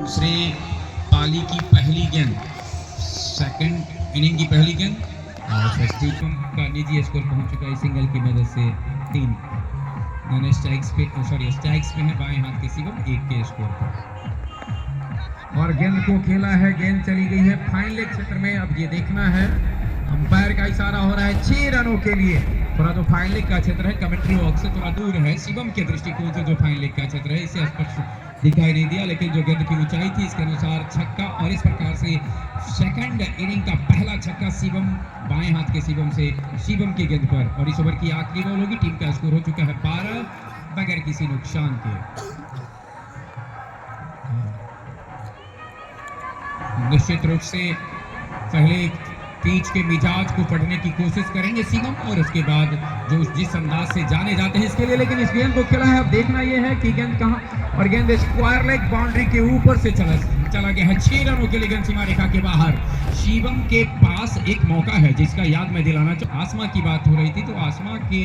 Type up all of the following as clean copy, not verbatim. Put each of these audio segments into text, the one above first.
दूसरे पाली की पहली गेंद, सेकंड इनिंग की पहली गेंद और स्टीफन का निजी स्कोर पहुंच चुका है सिंगल की मदद से 3। दोनों स्ट्राइक्स पे है बाएं हाथ के शिवम 1 के स्कोर पर। और गेंद को खेला है, गेंद चली गई है फाइन लेग क्षेत्र में। अब ये देखना है, अंपायर का इशारा हो रहा है 6 रनों के लिए। थोड़ा जो फाइन लेग का क्षेत्र है कमेंट्री बॉक्स से थोड़ा दूर है, शिवम के दृष्टिकोण से जो फाइन लेग का क्षेत्र है इसे स्पष्ट दिखाई नहीं दिया, लेकिन जो गेंद की ऊंचाई थी इसके अनुसार छक्का। और इस प्रकार से सेकंड इनिंग का पहला छक्का शिवम, बाएं हाथ के शिवम से शिवम की गेंद पर। और इस ओवर की आखिरी बॉल होगी। टीम का स्कोर हो चुका है 12 बगैर किसी नुकसान के। निश्चित रूप से पहले पिच के मिजाज को पढ़ने की कोशिश करेंगे शिवम, और उसके बाद जो जिस अंदाज से जाने जाते हैं इसके लिए। लेकिन इस गेंद को खेला है, अब देखना यह है कि गेंद कहां, और गेंद स्क्वायर लेग बाउंड्री के ऊपर से चला गया है। 6 रनों के लिए गेंद सीमा रेखा के बाहर। शिवम के पास एक मौका है जिसका याद मैं दिलाना चाहूँ। आसमा की बात हो रही थी, तो आसमा के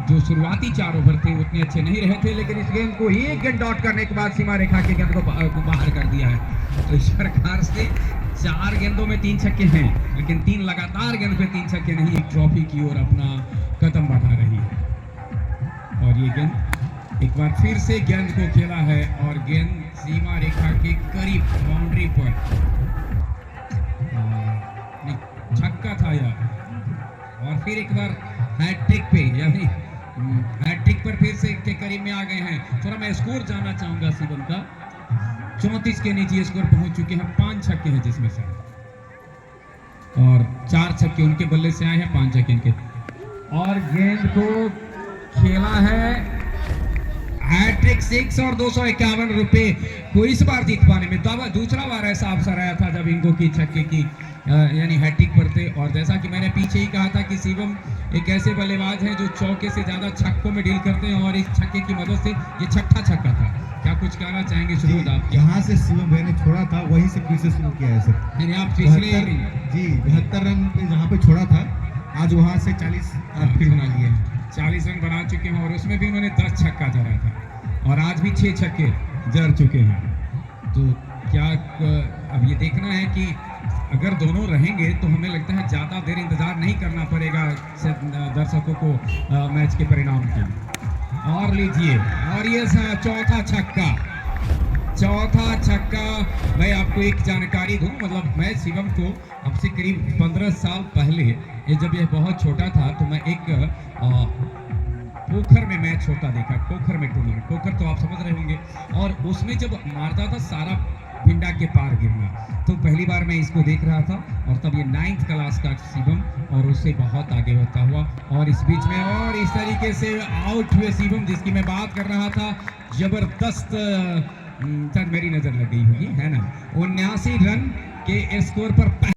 जो शुरुआती 4 ओवर थे उतने अच्छे नहीं रहे थे, लेकिन इस गेंद को एक गेंद डॉट करने के बाद सीमा रेखा की गेंद को बाहर कर दिया है। तो इस प्रकार से 4 गेंदों में 3 छक्के हैं, लेकिन 3 लगातार गेंद पे 3 छक्के नहीं, एक ट्रॉफी की ओर अपना कदम बढ़ा रही है। और ये गेंद एक बार फिर से गेंद को खेला है और गेंद सीमा रेखा के करीब बाउंड्री पर, छक्का था यह। और फिर एक बार हैट्रिक पे, यानी हैट्रिक पर फिर से के करीब में आ गए हैं। थोड़ा मैं स्कोर जानना चाहूंगा शिवम का। 34 के नीचे स्कोर पहुंच चुके हैं, 5 छक्के हैं जिसमें से, और 4 छक्के उनके बल्ले से आए हैं, 5 छक्के इनके। और गेंद को खेला है, हैट्रिक 6 और 251 रुपए को इस बार जीत पाने में। दूसरा बार ऐसा अवसर आया था जब इनको की छक्के की यानी हैट्रिक पर थे। और जैसा कि मैंने पीछे ही कहा था कि शिवम एक ऐसे बल्लेबाज हैं जो चौके से ज्यादा छक्कों में डील करते हैं, और इस छक्के की मदद से ये 6ठा छक्का था। क्या कुछ कहना चाहेंगे सुबोध आप? जहाँ से शिवम भाई ने छोड़ा था वहीं से फिर से शुरू किया है सर। यानी आप पिछले 72 रन पे जहाँ पे छोड़ा था, आज वहाँ से 40 फिर बना लिए, 40 रन बना चुके हैं। और उसमें भी उन्होंने 10 छक्का जड़ा था, और आज भी 6 छक्के जड़ चुके हैं। तो क्या अब ये देखना है कि अगर दोनों रहेंगे तो हमें लगता है ज़्यादा देर इंतज़ार नहीं करना पड़ेगा दर्शकों को मैच के परिणाम के। और लीजिए, और ये चौथा छक्का। मैं आपको एक जानकारी दूं, मतलब मैं शिवम को अब से करीब 15 साल पहले, जब यह बहुत छोटा था, तो मैं एक पोखर में मैच होता देखा, पोखर में टूर्नामेंट, पोखर तो आप समझ रहे होंगे। और उसमें जब मारता था सारा भिंडा के पार गिरना, तो पहली बार मैं इसको देख रहा था। और तब ये 9th क्लास का शिवम, और उससे बहुत आगे बढ़ता हुआ, और इस बीच में और इस तरीके से आउट हुए शिवम, जिसकी मैं बात कर रहा था। जबरदस्त, सर मेरी नजर लग गई होगी, है ना, 79 रन के स्कोर पर